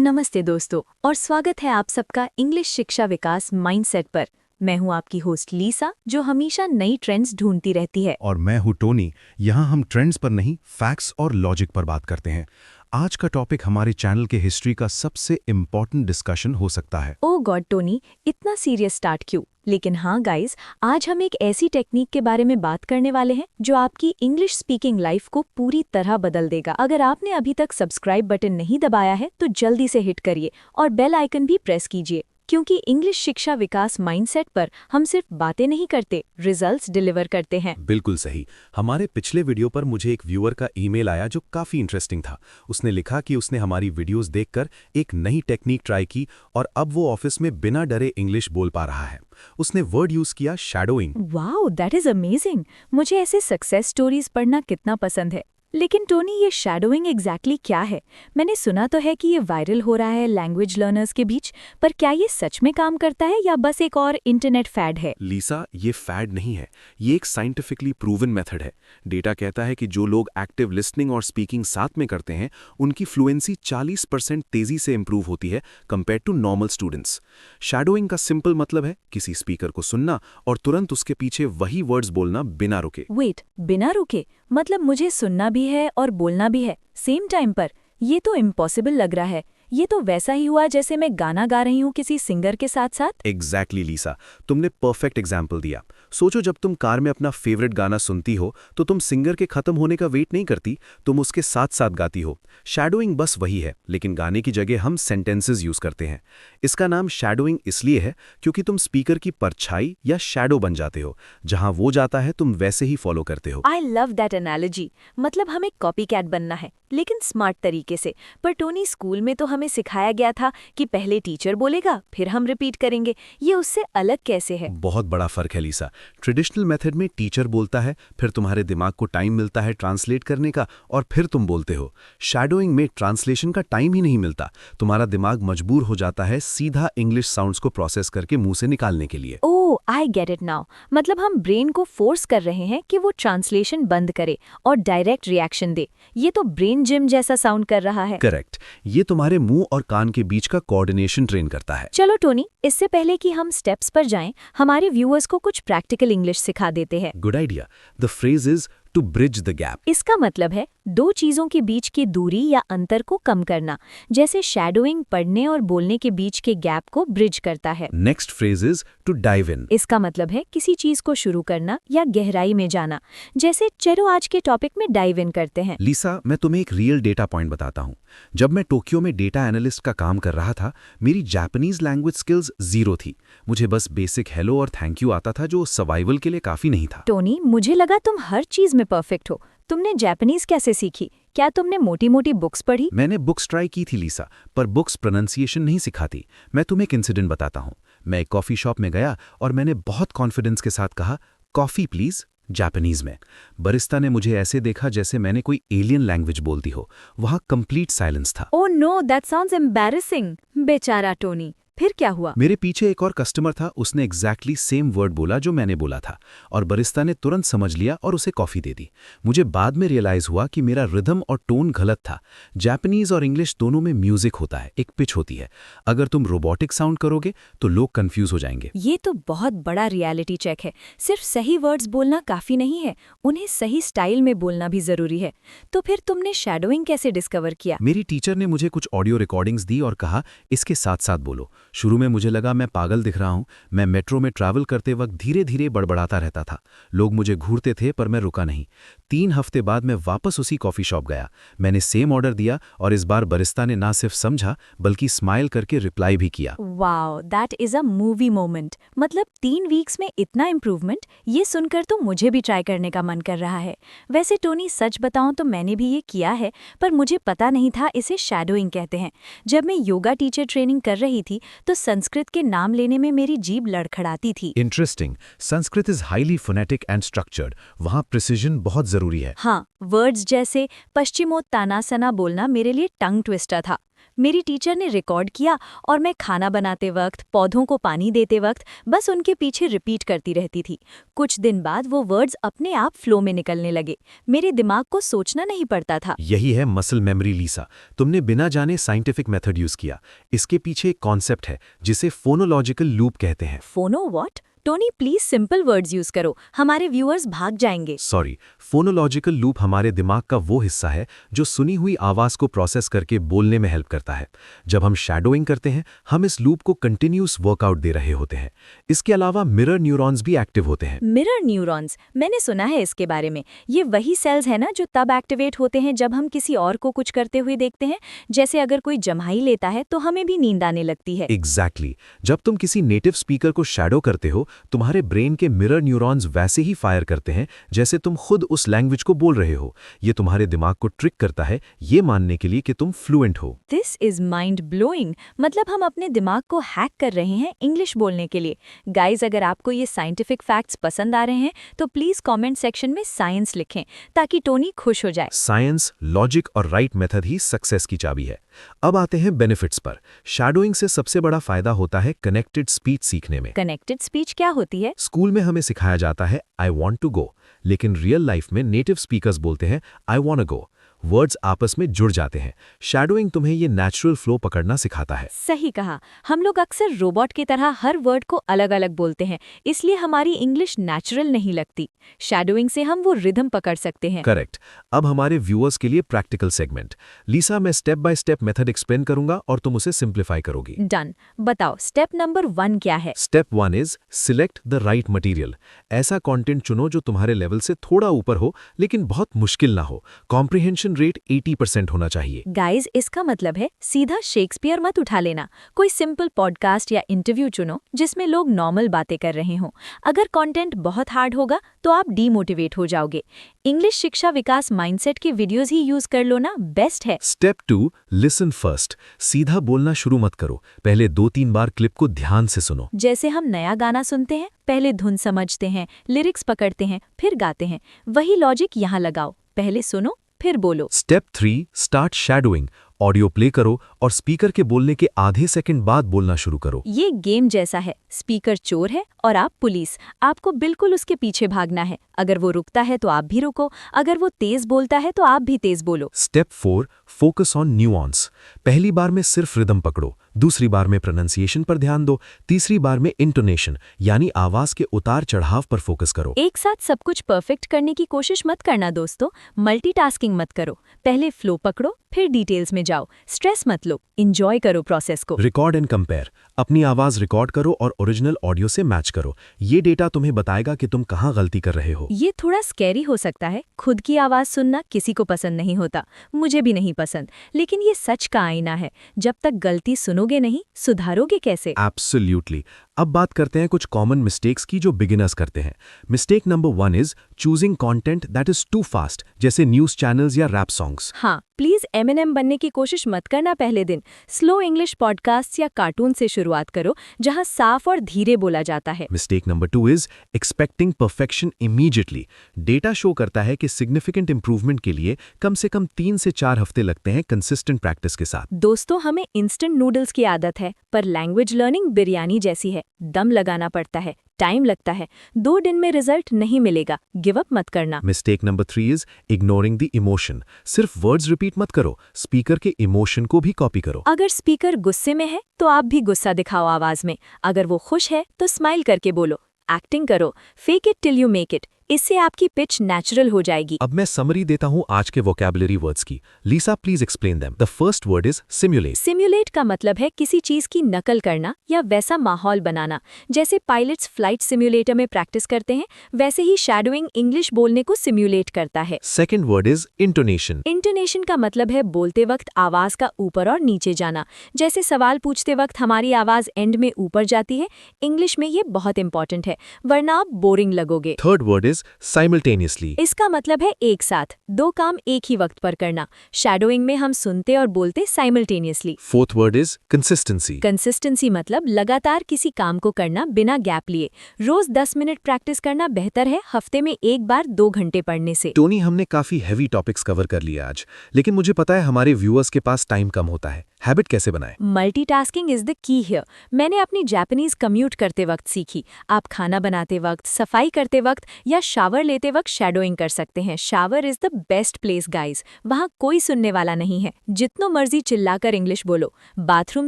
नमस्ते दोस्तों और स्वागत है आप सबका इंग्लिश शिक्षा विकास माइंडसेट पर। मैं हूं आपकी होस्ट लीसा, जो हमेशा नई ट्रेंड्स ढूंढती रहती है। और मैं हूं टोनी। यहाँ हम ट्रेंड्स पर नहीं, फैक्ट्स और लॉजिक पर बात करते हैं। आज का टॉपिक हमारे चैनल के हिस्ट्री का सबसे इम्पोर्टेंट डिस्कशन हो सकता है। ओ गॉड टोनी, इतना सीरियस स्टार्ट क्यों? लेकिन हाँ गाइज, आज हम एक ऐसी टेक्निक के बारे में बात करने वाले हैं जो आपकी इंग्लिश स्पीकिंग लाइफ को पूरी तरह बदल देगा। अगर आपने अभी तक सब्सक्राइब बटन नहीं दबाया है तो जल्दी से हिट करिए और बेल आइकन भी प्रेस कीजिए, क्योंकि इंग्लिश शिक्षा विकास माइंडसेट पर हम सिर्फ बातें नहीं करते, रिजल्ट्स डिलीवर करते हैं। बिल्कुल सही। हमारे पिछले वीडियो पर मुझे एक व्यूअर का ईमेल आया जो काफ़ी इंटरेस्टिंग था। उसने लिखा कि उसने हमारी वीडियोस देखकर एक नई टेक्निक ट्राई की और अब वो ऑफिस में बिना डरे इंग्लिश बोल पा रहा है। उसने वर्ड यूज़ किया shadowing. Wow, that is amazing. मुझे ऐसे सक्सेस स्टोरीज पढ़ना कितना पसंद है। लेकिन टोनी, ये शैडोइंग एग्जैक्टली क्या है? मैंने सुना तो है कि ये वायरल हो रहा है लैंग्वेज लर्नर्स के बीच, पर क्या ये सच में काम करता है या बस एक और इंटरनेट फैड है? लीसा, ये फैड नहीं है, ये एक साइंटिफिकली प्रूवन मेथड है। डेटा कहता है कि जो लोग एक्टिव लिसनिंग और स्पीकिंग साथ में करते हैं, उनकी फ्लुएंसी 40% तेजी से इंप्रूव होती है compare to normal students. Shadowing का सिंपल मतलब है किसी स्पीकर को सुनना और तुरंत उसके पीछे वही वर्ड्स बोलना बिना रुके। वेट, बिना रुके? मतलब मुझे सुनना भी है और बोलना भी है सेम टाइम पर? ये तो इम्पॉसिबल लग रहा है। ये तो वैसा ही हुआ जैसे मैं गाना गा रही हूँ किसी सिंगर के साथ साथ। एग्जैक्टली लीसा, तुमने परफेक्ट एग्जाम्पल दिया। सोचो, जब तुम कार में अपना फेवरेट गाना सुनती हो तो तुम सिंगर के खत्म होने का वेट नहीं करती, तुम उसके साथ साथ गाती हो। शैडोइंग बस वही है, लेकिन गाने की जगह हम सेंटेंसेस यूज करते हैं। इसका नाम शैडोइंग इसलिए है क्योंकि तुम स्पीकर की परछाई या शैडो बन जाते हो। जहां वो जाता है तुम वैसे ही फॉलो करते हो। I love that analogy. मतलब हमें कॉपी कैट बनना है, लेकिन स्मार्ट तरीके से। पर टोनी, स्कूल में तो हमें सिखाया गया था कि पहले टीचर बोलेगा फिर हम रिपीट करेंगे। ये उससे अलग कैसे है? बहुत बड़ा फर्क है लीसा। ट्रेडिशनल मेथड में टीचर बोलता है, फिर तुम्हारे दिमाग को टाइम मिलता है ट्रांसलेट करने का और फिर तुम बोलते हो। शैडोइंग में ट्रांसलेशन का टाइम ही नहीं मिलता। तुम्हारा दिमाग मजबूर हो जाता है सीधा इंग्लिश साउंड्स को प्रोसेस करके मुंह से निकालने के लिए। ओह, आई गेट इट नाउ। मतलब हम ब्रेन को फोर्स कर रहे हैं कि वो ट्रांसलेशन बंद करे और डायरेक्ट रिएक्शन दे। ये तो ब्रेन जिम जैसा साउंड कर रहा है। करेक्ट। ये तुम्हारे मुंह और कान के बीच का कोऑर्डिनेशन ट्रेन करता है। चलो टोनी, इससे पहले कि हम स्टेप्स पर जाएं, हमारे व्यूअर्स को कुछ प्रैक्टिकल इंग्लिश सिखा देते हैं। Good idea. The phrase is to bridge the gap. इसका मतलब है दो चीजों के बीच की दूरी या अंतर को कम करना। जैसे शैडोइंग पढ़ने और बोलने के बीच के गैप को ब्रिज करता है। Next phrase is to dive in. इसका मतलब है किसी चीज को शुरू करना या गहराई में जाना। जैसे चलो आज के टॉपिक में डाइव इन करते हैं। लीसा, मैं तुम्हें एक रियल डेटा पॉइंट बताता हूँ। जब मैं टोक्यो में डेटा एनालिस्ट का काम कर रहा था, मेरी जापानीज लैंग्वेज स्किल्स 0 थी। मुझे बस बेसिक हेलो और थैंक यू आता था, जो सर्वाइवल के लिए काफी नहीं था। टोनी, मुझे लगा तुम हर चीज में परफेक्ट हो। तुमने जापानीज कैसे सीखी? क्या तुमने मोटी मोटी बुक्स पढ़ी? मैंने बुक्स ट्राई की थी लीसा, पर बुक्स प्रोनाउंसिएशन नहीं सिखाती। मैं तुम्हें एक इंसिडेंट बताता हूँ। मैं एक कॉफ़ी शॉप में गया और मैंने बहुत कॉन्फिडेंस के साथ कहा, कॉफ़ी प्लीज़, जापानीज में। बरिस्ता ने मुझे ऐसे देखा जैसे मैंने कोई एलियन लैंग्वेज बोल दी हो। वहाँ कंप्लीट साइलेंस था। Oh no, that sounds embarrassing. बेचारा टोनी, फिर क्या हुआ? मेरे पीछे एक और कस्टमर था, उसने एग्जैक्टली सेम वर्ड बोला जो मैंने बोला था और बरिस्ता ने तुरंत समझ लिया और उसे कॉफ़ी दे दी। मुझे बाद में रियलाइज़ हुआ कि मेरा रिदम और टोन गलत था। जापानीज और इंग्लिश दोनों में म्यूजिक होता है, एक पिच होती है। अगर तुम रोबोटिक साउंड करोगे तो लोग कंफ्यूज हो जाएंगे। ये तो बहुत बड़ा रियलिटी चेक है। सिर्फ सही वर्ड्स बोलना काफ़ी नहीं है, उन्हें सही स्टाइल में बोलना भी ज़रूरी है। तो फिर तुमने शैडोइंग कैसे डिस्कवर किया? मेरी टीचर ने मुझे कुछ ऑडियो रिकॉर्डिंग्स दी और कहा, इसके साथ साथ बोलो। शुरू में मुझे लगा मैं पागल दिख रहा हूँ। मैं मेट्रो में ट्रैवल करते वक्त धीरे धीरे बड़बड़ाता रहता था। लोग मुझे घूरते थे पर मैं रुका नहीं। 3 हफ्ते बाद मैं वापस उसी कॉफ़ी शॉप गया। मैंने सेम ऑर्डर दिया और इस बार बरिस्ता ने ना सिर्फ समझा बल्कि स्माइल करके रिप्लाई भी किया। Wow, that is a movie moment. मतलब 3 वीक्स में इतना इम्प्रूवमेंट, ये सुनकर तो मुझे भी ट्राई करने का मन कर रहा है। वैसे टोनी, सच बताऊं तो मैंने भी ये किया है, पर मुझे पता नहीं था इसे शैडोइंग कहते हैं। जब मैं योगा टीचर ट्रेनिंग कर रही थी तो संस्कृत के नाम लेने में मेरी जीभ लड़खड़ाती थी। Interesting. Sanskrit is highly phonetic and structured. वहाँ प्रिसिजन बहुत जरूरी है। हाँ, वर्ड्स जैसे पश्चिमोत्तानासना बोलना मेरे लिए टंग ट्विस्टर था। मेरी टीचर ने रिकॉर्ड किया और मैं खाना बनाते वक्त, पौधों को पानी देते वक्त बस उनके पीछे रिपीट करती रहती थी। कुछ दिन बाद वो वर्ड्स अपने आप फ्लो में निकलने लगे। मेरे दिमाग को सोचना नहीं पड़ता था। यही है मसल मेमोरी लीसा। तुमने बिना जाने साइंटिफिक मेथड यूज किया। इसके पीछे एक कॉन्सेप्ट है जिसे फोनोलॉजिकल लूप कहते हैं। फोनो what? Tony please simple words use करो, हमारे व्यूअर्स भाग जाएंगे। सॉरी, फोनोलॉजिकल लूप हमारे दिमाग का वो हिस्सा है जो सुनी हुई आवाज को प्रोसेस करके बोलने में हेल्प करता है। जब हम शैडोइंग करते हैं, हम इस लूप को कंटिन्यूस वर्कआउट दे रहे होते हैं। इसके अलावा मिरर न्यूरॉन्स भी एक्टिव होते हैं। मिरर न्यूरॉन्स, मैंने सुना है इसके बारे में। ये वही सेल्स है ना जो तब एक्टिवेट होते हैं जब हम किसी और को कुछ करते हुए देखते हैं। जैसे अगर कोई जम्हाई लेता है तो हमें भी नींद आने लगती है। एग्जैक्टली। जब तुम किसी नेटिव स्पीकर को शैडो करते हो, तुम्हारे ब्रेन के मिरर न्यूरॉन्स वैसे ही फायर करते हैं जैसे तुम खुद उस लैंग्वेज को बोल रहे हो। ये तुम्हारे दिमाग को ट्रिक करता है ये मानने के लिए कि तुम फ्लुएंट हो। This is mind blowing. मतलब हम अपने दिमाग को हैक कर रहे हैं इंग्लिश बोलने के लिए। गाइज, अगर आपको ये साइंटिफिक फैक्ट्स पसंद आ रहे हैं तो प्लीज कमेंट सेक्शन में साइंस लिखें ताकि टोनी खुश हो जाए। साइंस, लॉजिक और राइट मेथड ही सक्सेस की चाबी है। अब आते हैं बेनिफिट्स पर। शैडोइंग से सबसे बड़ा फायदा होता है कनेक्टेड स्पीच सीखने में। कनेक्टेड स्पीच क्या होती है? स्कूल में हमें सिखाया जाता है आई वॉन्ट टू गो, लेकिन रियल लाइफ में नेटिव स्पीकर्स बोलते हैं आई वॉन्ट गो। वर्ड्स आपस में जुड़ जाते हैं। शैडोइंग तुम्हें ये नेचुरल फ्लो पकड़ना सिखाता है। सही कहा। हम लोग अक्सर रोबोट की तरह हर वर्ड को अलग अलग बोलते हैं, इसलिए हमारी इंग्लिश नेचुरल नहीं लगती। शैडोइंग से हम वो रिदम पकड़ सकते हैं। करेक्ट। अब हमारे व्यूअर्स के लिए प्रैक्टिकल सेगमेंट। लीसा, मैं step by step method explain करूंगा और तुम उसे सिंप्लीफाई करोगी। डन। बताओ, स्टेप नंबर 1 क्या है? Step 1 is select the right material. ऐसा कंटेंट चुनो जो तुम्हारे लेवल से थोड़ा ऊपर हो लेकिन बहुत मुश्किल ना हो। कॉम्प्रिहेंशन रेट 80% होना चाहिए। गाइज, इसका मतलब है सीधा शेक्सपियर मत उठा लेना। कोई सिंपल पॉडकास्ट या इंटरव्यू चुनो जिसमें लोग नॉर्मल बातें कर रहे हों। अगर कंटेंट बहुत हार्ड होगा तो आप डीमोटिवेट हो जाओगे। इंग्लिश शिक्षा विकास माइंडसेट के वीडियोस ही यूज कर लो ना, बेस्ट है। Step 2, listen first. सीधा बोलना शुरू मत करो, पहले 2-3 बार क्लिप को ध्यान से सुनो। जैसे हम नया गाना सुनते हैं, पहले धुन समझते हैं, लिरिक्स पकड़ते हैं, फिर गाते हैं। वही लॉजिक यहाँ लगाओ, पहले सुनो फिर बोलो। Step 3, start shadowing. Audio play करो और स्पीकर के बोलने के आधे सेकंड बाद बोलना शुरू करो। ये गेम जैसा है। स्पीकर चोर है और आप पुलिस। आपको बिल्कुल उसके पीछे भागना है। अगर वो रुकता है तो आप भी रुको, अगर वो तेज बोलता है तो आप भी तेज बोलो। Step 4, focus on nuance. पहली बार में सिर्फ रिदम पकड़ो, दूसरी बार में प्रोनाउंसिएशन पर ध्यान दो, तीसरी बार में इंटोनेशन यानी आवाज के उतार चढ़ाव पर फोकस करो। एक साथ सब कुछ परफेक्ट करने की कोशिश मत करना दोस्तों। मल्टीटास्किंग मत करो। पहले फ्लो पकड़ो, फिर डिटेल्स में जाओ। स्ट्रेस मत लो, एंजॉय करो प्रोसेस को। Record and compare. अपनी आवाज रिकॉर्ड करो और ओरिजिनल ऑडियो से मैच करो। ये डेटा तुम्हें बताएगा कि तुम कहाँ गलती कर रहे हो। ये थोड़ा स्कैरी हो सकता है। खुद की आवाज सुनना किसी को पसंद नहीं होता, मुझे भी नहीं पसंद। लेकिन ये सच का आईना है। जब तक गलती सुनोगे नहीं, सुधारोगे कैसे? एब्सोल्युटली। अब बात करते हैं कुछ कॉमन मिस्टेक्स की जो बिगिनर्स करते हैं। Mistake number 1 is choosing content that is too fast, जैसे न्यूज चैनल्स या रैप सॉन्ग्स। हाँ, प्लीज एमएनएम बनने की कोशिश मत करना पहले दिन। स्लो इंग्लिश पॉडकास्ट या कार्टून से शुरुआत करो जहां साफ और धीरे बोला जाता है। Mistake number 2 is expecting perfection immediately. Data show करता है कि सिग्निफिकेंट इंप्रूवमेंट के लिए कम से कम 3 से 4 हफ्ते लगते हैं कंसिस्टेंट प्रैक्टिस के साथ। दोस्तों, हमें इंस्टेंट नूडल्स की आदत है, पर लैंग्वेज लर्निंग बिरयानी जैसी है। दम लगाना पड़ता है, टाइम लगता है। 2 दिन में रिजल्ट नहीं मिलेगा, गिव अप मत करना। Mistake number 3 is ignoring the emotion. सिर्फ वर्ड्स रिपीट मत करो, स्पीकर के इमोशन को भी कॉपी करो। अगर स्पीकर गुस्से में है तो आप भी गुस्सा दिखाओ आवाज में। अगर वो खुश है तो स्माइल करके बोलो। एक्टिंग करो, fake it till you make it. इससे आपकी पिच नेचुरल हो जाएगी। अब मैं समरी देता हूं आज के वोकैबुलरी वर्ड्स की। Lisa, please explain them. The first word is simulate. Simulate का मतलब है किसी चीज की नकल करना या वैसा माहौल बनाना। जैसे पायलट्स फ्लाइट सिम्युलेटर में प्रैक्टिस करते हैं, वैसे ही शैडोइंग इंग्लिश बोलने को सिम्युलेट करता है। Second word is intonation. Intonation का मतलब है बोलते वक्त आवाज का ऊपर और नीचे जाना। जैसे सवाल पूछते वक्त हमारी आवाज एंड में ऊपर जाती है, इंग्लिश में ये बहुत इंपॉर्टेंट है, वरना आप बोरिंग लगोगे। Third word is simultaneously. इसका मतलब है एक साथ 2 काम एक ही वक्त पर करना। शैडोइंग में हम सुनते और बोलते simultaneously. Fourth word is consistency. Consistency मतलब लगातार किसी काम को करना बिना गैप लिए। रोज 10 मिनट प्रैक्टिस करना बेहतर है हफ्ते में एक बार 2 घंटे पढ़ने से। टोनी, हमने काफी हैवी टॉपिक्स कवर कर लिया आज, लेकिन मुझे पता है हमारे व्यूअर्स के पास टाइम कम होता है। हैबिट कैसे बनाएं? Multitasking is the key here. मैंने अपनी जापानीज कम्यूट करते वक्त सीखी। आप खाना बनाते वक्त, सफाई करते वक्त या शावर लेते वक्त शैडोइंग कर सकते हैं। Shower is the best place guys. वहाँ कोई सुनने वाला नहीं है। जितनो मर्जी चिल्लाकर इंग्लिश बोलो। बाथरूम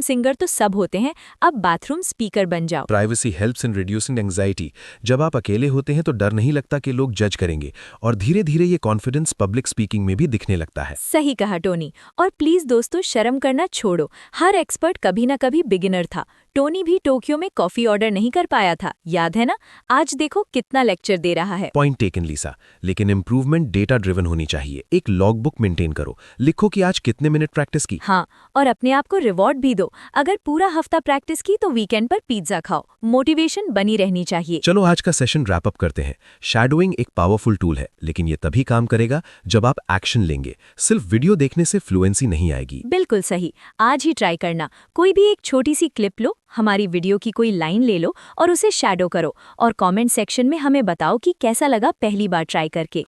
सिंगर तो सब होते हैं, अब बाथरूम स्पीकर बन जाओ। Privacy helps in reducing anxiety. जब आप अकेले होते हैं तो डर नहीं लगता कि लोग जज करेंगे, और धीरे धीरे ये कॉन्फिडेंस पब्लिक स्पीकिंग में भी दिखने लगता है। सही कहा टोनी। और प्लीज दोस्तों, शर्म करना छोड़ो। हर एक्सपर्ट कभी ना कभी बिगिनर था। टोनी भी टोक्यो में कॉफी ऑर्डर नहीं कर पाया था, याद है ना? आज देखो कितना लेक्चर दे रहा है। पॉइंट टेकन लीसा, लेकिन इंप्रूवमेंट डेटा ड्रिवन होनी चाहिए। एक लॉग बुक मेंटेन करो, लिखो कि आज कितने मिनट प्रैक्टिस की। हाँ, और अपने आप को रिवॉर्ड भी दो। अगर पूरा हफ्ता प्रैक्टिस की तो वीकेंड पर पिज्जा खाओ। मोटिवेशन बनी रहनी चाहिए। चलो आज का सेशन रैप अप करते हैं। शैडोइंग एक पावरफुल टूल है, लेकिन ये तभी काम करेगा जब आप एक्शन लेंगे। सिर्फ वीडियो देखने से फ्लुएंसी नहीं आएगी। बिल्कुल सही। आज ही ट्राई करना। कोई भी एक छोटी सी क्लिप लो, हमारी वीडियो की कोई लाइन ले लो और उसे शैडो करो, और कमेंट सेक्शन में हमें बताओ कि कैसा लगा पहली बार ट्राई करके।